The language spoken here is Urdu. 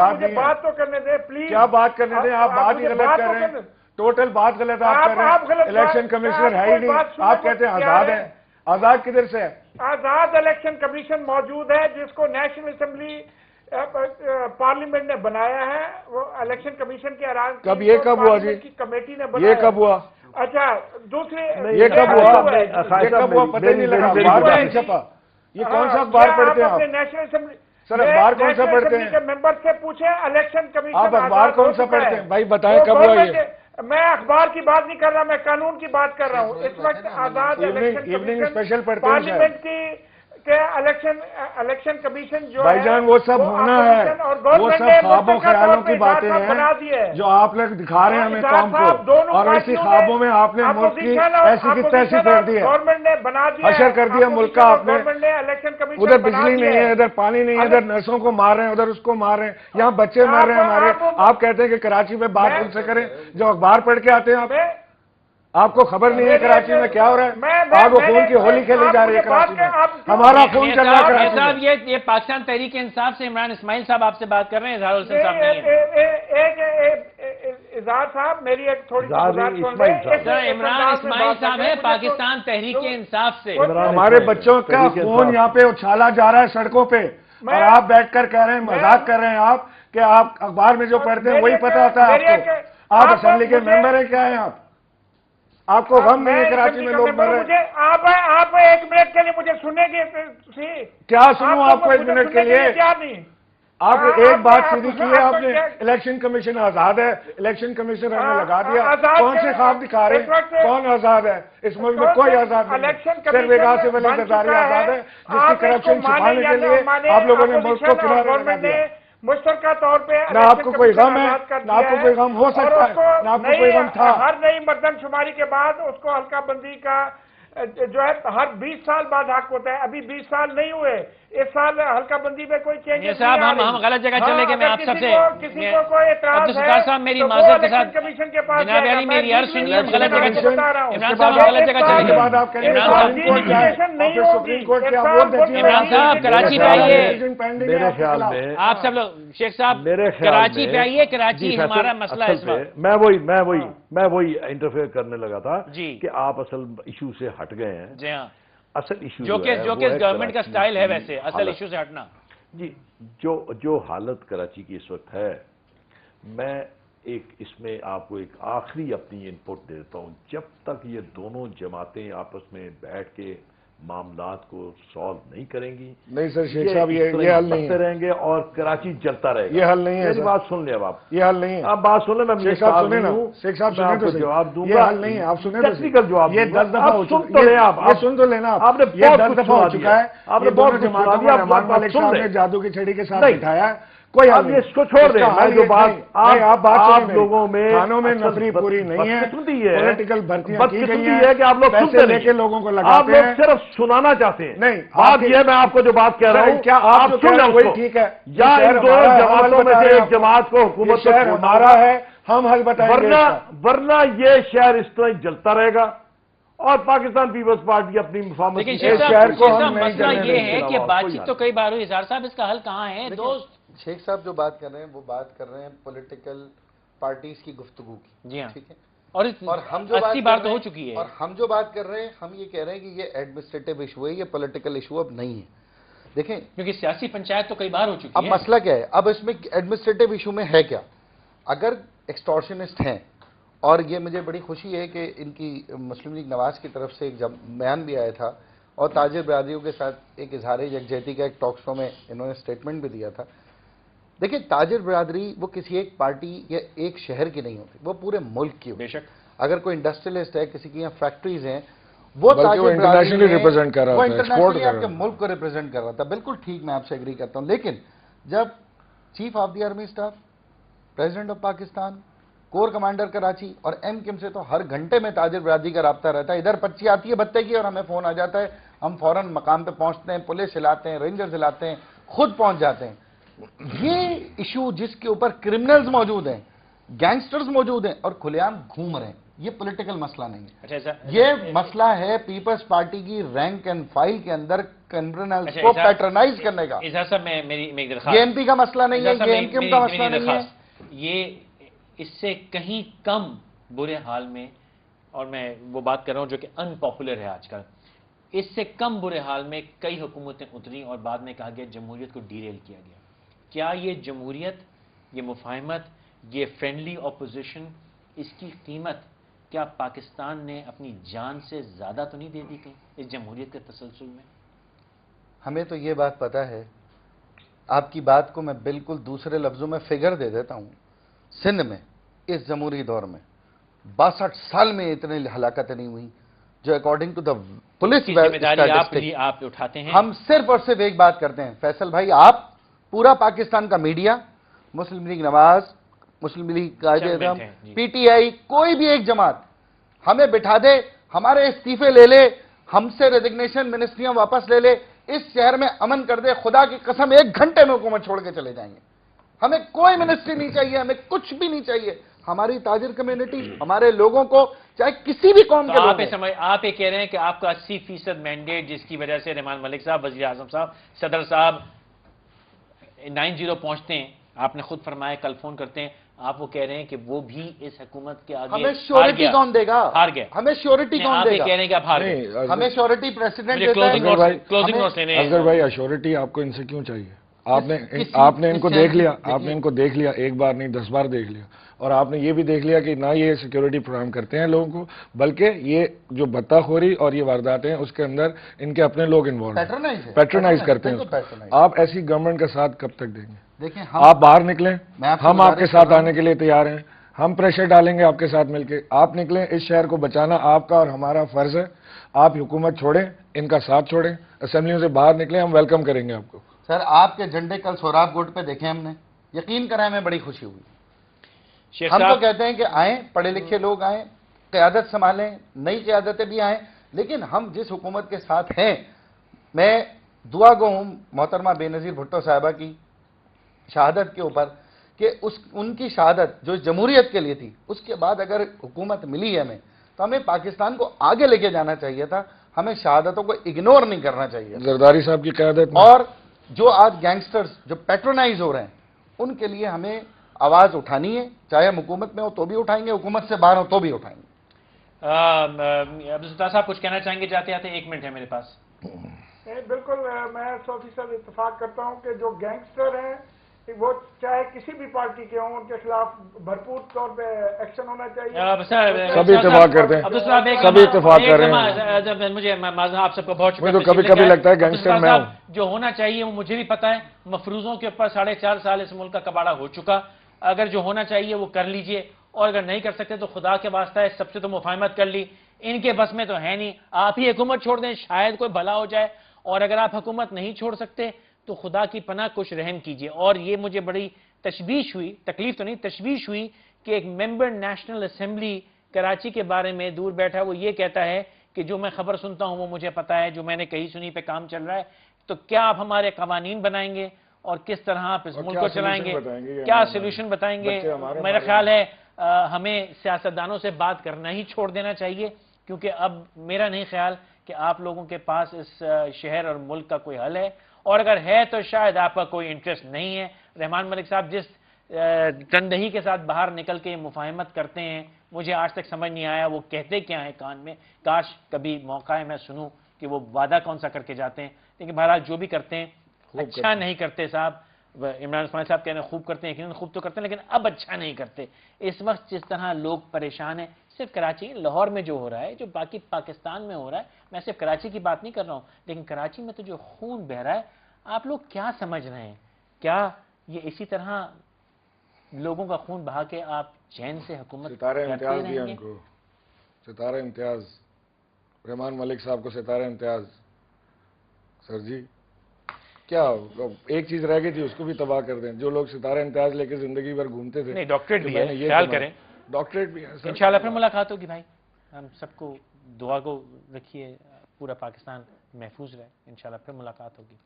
آزاد نہیں بات تو کرنے دیں پلیز. کیا بات کرنے دیں؟ آپ بات ہی غلط کر رہے ہیں. ٹوٹل بات غلط آپ کر رہے ہیں. الیکشن کمیشنر ہے ہی نہیں. آپ کہتے ہیں آزاد ہے. آزاد کدھر سے ہے؟ آزاد الیکشن کمیشن موجود ہے جس کو نیشنل اسمبلی پارلیمنٹ نے بنایا ہے. وہ الیکشن کمشن کے اراضی کب یہ کب ہوا جی؟ کی کمیٹی نے بنایا. یہ کب ہوا؟ اچھا دوسری یہ کب ہوا؟ یہ کب ہوا پتہ ہی نہیں لگا. اخبار میں نہیں چھپا. یہ کون سا اخبار پڑھتے ہیں آپ؟ نیشنل اسمبلی سر اخبار کون سا پڑھتے ہیں؟ کے ممبر سے پوچھیں الیکشن کمیشن آپ اخبار کون سا پڑھتے ہیں بھائی؟ بتائیں کب ہوا یہ؟ میں اخبار کی بات نہیں کر رہا, میں قانون کی بات کر رہا ہوں. اس وقت آزاد ایوننگ اسپیشل پڑھتے ہیں پارلیمنٹ کی الیکشن کمیشن جو بھائی جان وہ سب ہونا ہے. وہ سب خوابوں خیالوں کی باتیں ہیں جو آپ لوگ دکھا رہے ہیں ہمیں قوم کو, اور ایسی خوابوں میں آپ نے ملک کی ایسی کی تیسی پھیر دی ہے. گورنمنٹ نے بنا دیا, حشر کر دیا ملک کا آپ نے. الیکشن کمیشن ادھر بجلی نہیں ہے, ادھر پانی نہیں ہے, ادھر نرسوں کو مار رہے ہیں, ادھر اس کو مار رہے ہیں, یہاں بچے مر رہے ہیں ہمارے. آپ کہتے ہیں کہ کراچی میں بات ان سے کریں جو اخبار پڑھ کے آتے ہیں. آپ کو خبر نہیں ہے کراچی میں کیا ہو رہا ہے؟ آگ و خون کی ہولی کھیلی جا رہی ہے کراچی میں. ہمارا خون چل رہا ہے کراچی میں. صاحب یہ پاکستان تحریک انصاف سے عمران اسماعیل صاحب آپ سے بات کر رہے ہیں, اظہار الحسن صاحب نہیں ہے. اظہار صاحب میری ایک تھوڑی سی عمران اسماعیل صاحب ہے پاکستان تحریک انصاف سے. ہمارے بچوں کا خون یہاں پہ اچھالا جا رہا ہے سڑکوں پہ, اور آپ بیٹھ کر کہہ رہے ہیں, مذاق کر رہے ہیں آپ کہ آپ اخبار میں جو پڑھتے ہیں وہی پتہ ہوتا ہے آپ کو. آپ اسمبلی کے ممبر ہیں کیا ہیں آپ کو غم نہیں ہے کراچی میں لوگ مر رہے ہیں. آپ ایک منٹ کے لیے مجھے سنیں گے. کیا سنوں آپ کو ایک منٹ کے لیے؟ کیا نہیں آپ ایک بات سیدھی کی ہے آپ نے, الیکشن کمیشن آزاد ہے, الیکشن کمیشن ہم نے لگا دیا. کون سے خواب دکھا رہے ہیں؟ کون آزاد ہے اس ملک میں؟ کوئی آزاد نہیں. صرف ایک آصف علی زرداری آزاد ہے جس کی کرپشن چھپانے کے لیے آپ لوگوں نے ملک کو کنارے لگا دیا. مشترکہ طور پہ نہ آپ کو کوئی غم ہے, نہ آپ کو کوئی غم ہو سکتا ہے, نہ آپ کو کوئی غم تھا. ہر نئی مردم شماری کے بعد اس کو حلقہ بندی کا جو ہے ہر 20 سال بعد حق ہوتا ہے. ابھی 20 سال نہیں ہوئے, اس سال حلقہ بندی میں کوئی چینج نہیں. صاحب ہم غلط جگہ چلے گئے. میں آپ سب سے کسی کو کوئی اعتراض ہے صاحب میری معذرت کے ساتھ کمیشن کے پاس جناب علی میری عرض سنیے, غلط جگہ چلے. عمران صاحب صاحب غلط جگہ چلے گئے. عمران صاحب کراچی پہ آئیے. میرے خیال میں آپ سب لوگ شیخ صاحب کراچی پہ آئیے. کراچی ہمارا مسئلہ ہے اس وقت. میں وہی انٹرفیئر کرنے لگا تھا کہ آپ اصل ایشو سے ہٹ گئے ہیں. جی ہاں, اصل ایشو جو کہ گورنمنٹ کا سٹائل ہے ویسے اصل ایشو سے ہٹنا. جی جو حالت کراچی کی اس وقت ہے, میں اس میں آپ کو ایک آخری اپنی انپٹ دیتا ہوں. جب تک یہ دونوں جماعتیں آپس میں بیٹھ کے معاملات کو سالو نہیں کریں گی, نہیں سر شیخ صاحب یہ حل نہیں ہے. رہیں گے اور کراچی جلتا رہے گا. یہ حل نہیں ہے. میری بات سن لیں اب آپ. یہ حل نہیں ہے. آپ بات سن لیں. میں شیخ صاحب سنیں نا, شیخ صاحب سنیں تو جواب دوں گا. یہ حل نہیں ہے. آپ سنیں تو ٹیکنیکل جواب. یہ 10 دفعہ ہو چکا ہے. یہ سن تو لینا. آپ نے یہ 10 دفعہ ہو چکا ہے. آپ نے بہت جماعتوں کو رحمان مالک صاحب نے جادو کی چھڑی کے ساتھ بٹھایا. کوئی آپ اس کو چھوڑ دیں. جو بات آپ لوگوں میں تھانوں میں نفری پوری نہیں ہے. پولیٹیکل بھرتیاں کی گئی ہیں ہے کہ آپ لوگ پیسے لے کے لوگوں کو لگاتے ہیں. آپ لوگ صرف سنانا چاہتے ہیں. نہیں بات یہ میں آپ کو جو بات کہہ رہا ہوں, کیا آپ جو کہہ رہے ہیں وہی ٹھیک ہے, یا ان دونوں جماعتوں میں سے ایک جماعت کو حکومت شہر ہمارا ہے, ہم حل بتائیں گے. ورنہ یہ شہر اس طرح جلتا رہے گا اور پاکستان پیپلز پارٹی اپنی مفاہمت. لیکن شہر کو مسئلہ یہ ہے کہ بات چیت تو کئی بار ہوئی. اظہار صاحب اس کا حل کہاں ہے؟ دوست شیخ صاحب جو بات کر رہے ہیں وہ بات کر رہے ہیں پولیٹیکل پارٹیز کی گفتگو کی. جی ہاں, ٹھیک ہے. اور ہم جو 80 بار تو ہو چکی ہے. اور ہم جو بات کر رہے ہیں, ہم یہ کہہ رہے ہیں کہ یہ ایڈمنسٹریٹو ایشو ہے, یہ پولیٹیکل ایشو اب نہیں ہے. دیکھیں کیونکہ سیاسی پنچایت تو کئی بار ہو چکی ہے. اب مسئلہ کیا ہے, اب اس میں ایڈمنسٹریٹو ایشو میں ہے کیا. اگر ایکسٹورشنسٹ ہیں, اور یہ مجھے بڑی خوشی ہے کہ ان کی مسلم لیگ نواز کی طرف سے ایک بیان بھی آیا تھا, اور تاجر برادریوں کے ساتھ ایک اظہار یکجہتی کا ایک ٹاک شو میں انہوں نے اسٹیٹمنٹ بھی دیا تھا. دیکھیں تاجر برادری وہ کسی ایک پارٹی یا ایک شہر کی نہیں ہوتی, وہ پورے ملک کی ہوتی. بے شک اگر کوئی انڈسٹریلسٹ ہے, کسی کی یہاں فیکٹریز ہیں, وہ انٹرنیشنلی ریپرزینٹ کر رہا تھا, وہ انٹرنیشنلی آپ کے ملک کو ریپرزینٹ کر رہا تھا. بالکل ٹھیک, میں آپ سے ایگری کرتا ہوں. لیکن جب chief of the army staff, president of Pakistan, corps commander Karachi اور ایم کیم سے تو ہر گھنٹے میں تاجر برادری کا رابطہ رہتا ہے. ادھر پرچی آتی ہے بتے کی اور ہمیں فون آ جاتا ہے, ہم فوراً مقام پہ پہنچتے ہیں, پولیس ہلاتے ہیں, رینجرز ہلاتے ہیں, خود پہنچ جاتے ہیں. یہ ایشو جس کے اوپر کرمنلز موجود ہیں, گینگسٹرز موجود ہیں اور کھلے عام گھوم رہے ہیں, یہ پولیٹیکل مسئلہ نہیں ہے، اچھا یہ مسئلہ ہے پیپلز پارٹی کی رینک اینڈ فائل کے اندر کرمنلز کو پیٹرنائز کرنے کا۔ اظہار صاحب میری ایک درخواست، یہ MP کا مسئلہ نہیں ہے، یہ MKM کا مسئلہ نہیں ہے، یہ اس سے کہیں کم برے حال میں، اور میں وہ بات کر رہا ہوں جو کہ ان پاپولر ہے آج کل، اس سے کم برے حال میں کئی حکومتیں اتری اور بعد میں کہا گیا جمہوریت کو ڈیریل کیا گیا۔ کیا یہ جمہوریت، یہ مفاہمت، یہ فرینڈلی اپوزیشن، اس کی قیمت کیا پاکستان نے اپنی جان سے زیادہ تو نہیں دے دی کہیں اس جمہوریت کے تسلسل میں؟ ہمیں تو یہ بات پتہ ہے، آپ کی بات کو میں بالکل دوسرے لفظوں میں فگر دے دیتا ہوں۔ سندھ میں اس جمہوری دور میں 62 سال میں اتنی ہلاکتیں نہیں ہوئی جو اکارڈنگ ٹو دا پولیس ذمہ داری آپ اٹھاتے ہیں۔ ہم صرف اور صرف ایک بات کرتے ہیں فیصل بھائی، آپ پورا پاکستان کا میڈیا، مسلم لیگ نواز، مسلم لیگ قائد اعظم، PTI، کوئی بھی ایک جماعت ہمیں بٹھا دے، ہمارے استعفے لے لے، ہم سے ریزگنیشن منسٹریاں واپس لے لے، اس شہر میں امن کر دے، خدا کی قسم 1 گھنٹے میں حکومت چھوڑ کے چلے جائیں گے۔ ہمیں کوئی منسٹری نہیں چاہیے، ہمیں کچھ بھی نہیں چاہیے۔ ہماری تاجر کمیونٹی، ہمارے لوگوں کو چاہے کسی بھی قوم کے لوگ ہیں، آپ یہ کہہ رہے ہیں کہ آپ کا 80% مینڈیٹ جس کی وجہ سے رحمان ملک صاحب، وزیر اعظم صاحب، صدر صاحب 90 پہنچتے ہیں، آپ نے خود فرمایا کل فون کرتے ہیں، آپ وہ کہہ رہے ہیں کہ وہ بھی اس حکومت کے آگے ہمیں شیورٹی کون دے گا؟ ہار گیا۔ ہمیں شیورٹی کون آپ دے یہ گا؟ کہہ رہے ہیں کہ آپ ہار گئے۔ ہمیں شیورٹی پریسیڈنٹ دیتا ہے۔ کلوزنگ نوٹس لینے ہیں۔ اصغر بھائی، ایشورٹی آپ کو ان سے کیوں چاہیے؟ آپ نے ان کو دیکھ لیا، آپ نے ان کو دیکھ لیا، 1 بار نہیں 10 بار دیکھ لیا، اور آپ نے یہ بھی دیکھ لیا کہ نہ یہ سیکیورٹی فراہم کرتے ہیں لوگوں کو، بلکہ یہ جو بتہ خوری اور یہ وارداتیں ہیں اس کے اندر ان کے اپنے لوگ انوالو ہیں، پیٹرنائز کرتے ہیں۔ آپ ایسی گورنمنٹ کا ساتھ کب تک دیں گے؟ دیکھیں آپ باہر نکلیں، ہم آپ کے ساتھ آنے کے لیے تیار ہیں، ہم پریشر ڈالیں گے آپ کے ساتھ مل کے، آپ نکلیں، اس شہر کو بچانا آپ کا اور ہمارا فرض ہے۔ آپ حکومت چھوڑیں، ان کا ساتھ چھوڑیں، اسمبلیوں سے باہر نکلیں، ہم ویلکم کریں گے آپ کو۔ سر، آپ کے جھنڈے کل سوراب گوٹ پہ دیکھیں ہم نے، یقین کریں ہمیں بڑی خوشی ہوئی۔ ہم تو کہتے ہیں کہ آئیں، پڑھے لکھے لوگ آئیں، قیادت سنبھالیں، نئی قیادتیں بھی آئیں، لیکن ہم جس حکومت کے ساتھ ہیں، میں دعا گو ہوں محترمہ بے نظیر بھٹو صاحبہ کی شہادت کے اوپر کہ ان کی شہادت جو جمہوریت کے لیے تھی، اس کے بعد اگر حکومت ملی ہے ہمیں تو ہمیں پاکستان کو آگے لے کے جانا چاہیے تھا، ہمیں شہادتوں کو اگنور نہیں کرنا چاہیے۔ زرداری صاحب کی قیادت میں اور جو آج گینگسٹرز جو پیٹرونائز ہو رہے ہیں ان کے لیے ہمیں آواز اٹھانی ہے، چاہے ہم حکومت میں ہو تو بھی اٹھائیں گے، حکومت سے باہر ہو تو بھی اٹھائیں گے۔ عبدالستار صاحب کچھ کہنا چاہیں گے جاتے آتے؟ 1 منٹ ہے میرے پاس۔ بالکل، میں 100% اتفاق کرتا ہوں کہ جو گینگسٹر ہیں وہ چاہے کسی بھی پارٹی کے ہوں، ان کے خلاف بھرپور طور پہ ایکشن ہونا چاہیے۔ سبھی اتفاق کرتے ہیں، سبھی اتفاق کر رہے ہیں۔ مجھے آپ سب کو بہت شکریہ۔ مجھے تو کبھی کبھی لگتا ہے گینگسٹر میں ہوں۔ جو ہونا چاہیے وہ مجھے بھی پتا ہے، مفروضوں کے اوپر 4.5 سال اس ملک کا کباڑہ ہو چکا، اگر جو ہونا چاہیے وہ کر لیجئے، اور اگر نہیں کر سکتے تو خدا کے واسطہ ہے سب سے تو مفاہمت کر لی، ان کے بس میں تو ہے نہیں، آپ ہی حکومت چھوڑ دیں شاید کوئی بھلا ہو جائے، اور اگر آپ حکومت نہیں چھوڑ سکتے تو خدا کی پناہ کچھ رحم کیجئے۔ اور یہ مجھے بڑی تشویش ہوئی، تکلیف تو نہیں، تشویش ہوئی کہ ایک ممبر نیشنل اسمبلی کراچی کے بارے میں دور بیٹھا وہ یہ کہتا ہے کہ جو میں خبر سنتا ہوں وہ مجھے پتا ہے، جو میں نے کہی سنی پہ کام چل رہا ہے۔ تو کیا آپ ہمارے قوانین بنائیں گے اور کس طرح آپ اس ملک کو چلائیں گے؟ کیا سولوشن بتائیں گے؟ میرا خیال ہے ہمیں سیاستدانوں سے بات کرنا ہی چھوڑ دینا چاہیے، کیونکہ اب میرا نہیں خیال کہ آپ لوگوں کے پاس اس شہر اور ملک کا کوئی حل ہے، اور اگر ہے تو شاید آپ کا کوئی انٹرسٹ نہیں ہے۔ رحمان ملک صاحب جس تندہی کے ساتھ باہر نکل کے مفاہمت کرتے ہیں، مجھے آج تک سمجھ نہیں آیا وہ کہتے کیا ہیں کان میں، کاش کبھی موقع ہے میں سنوں کہ وہ وعدہ کون سا کر کے جاتے ہیں، لیکن بہرحال جو بھی کرتے ہیں اچھا نہیں کرتے صاحب۔ عمران اسماعیل صاحب کہنے خوب کرتے ہیں، یقیناً خوب تو کرتے ہیں لیکن اب اچھا نہیں کرتے۔ اس وقت جس طرح لوگ پریشان ہیں، صرف کراچی، لاہور میں جو ہو رہا ہے، جو باقی پاکستان میں ہو رہا ہے، میں صرف کراچی کی بات نہیں کر رہا ہوں، لیکن کراچی میں تو جو خون بہہ رہا ہے، آپ لوگ کیا سمجھ رہے ہیں؟ کیا یہ اسی طرح لوگوں کا خون بہا کے آپ چین سے حکومت ستارہ امتیاز کرتے دیا رہیں ان گے؟ کو، ستارہ امتیاز، رحمان ملک صاحب کو ستارہ امتیاز۔ سر جی کیا ایک چیز رہ گئی تھی اس کو بھی تباہ کر دیں، جو لوگ ستارہ امتیاز لے کے زندگی بھر گھومتے تھے۔ نہیں، ڈاکٹریٹ بھی کہ ہے، میں نے یہ خیال کمایا۔ کریں، ڈاکٹریٹ بھی ہے سر۔ انشاءاللہ پھر ملاقات ہوگی بھائی، ہم سب کو دعا کو رکھیے، پورا پاکستان محفوظ رہے، انشاءاللہ پھر ملاقات ہوگی۔